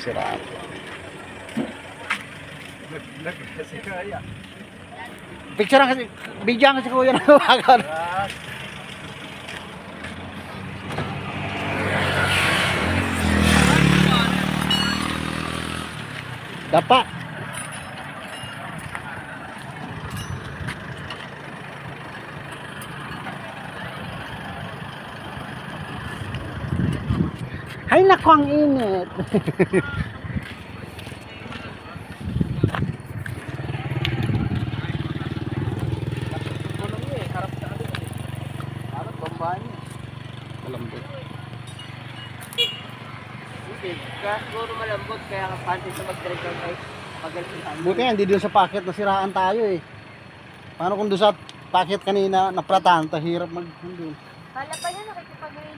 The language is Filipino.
siraan. Kasi kaya. Picture kasi, video kasi kuya na hawakan. Dapa. Ay naku, ang init. Harap sa ano. Harap bambahan niya. Malambot. Hindi. Kaya siguro malambot kaya pansin sa mag-drive lang guys. Magaling sa Buti nga, hindi doon sa packet nasiraan tayo eh. Paano kung doon sa packet kanina napratan, tahirap mag doon. Kala pa niya nakikipag-radio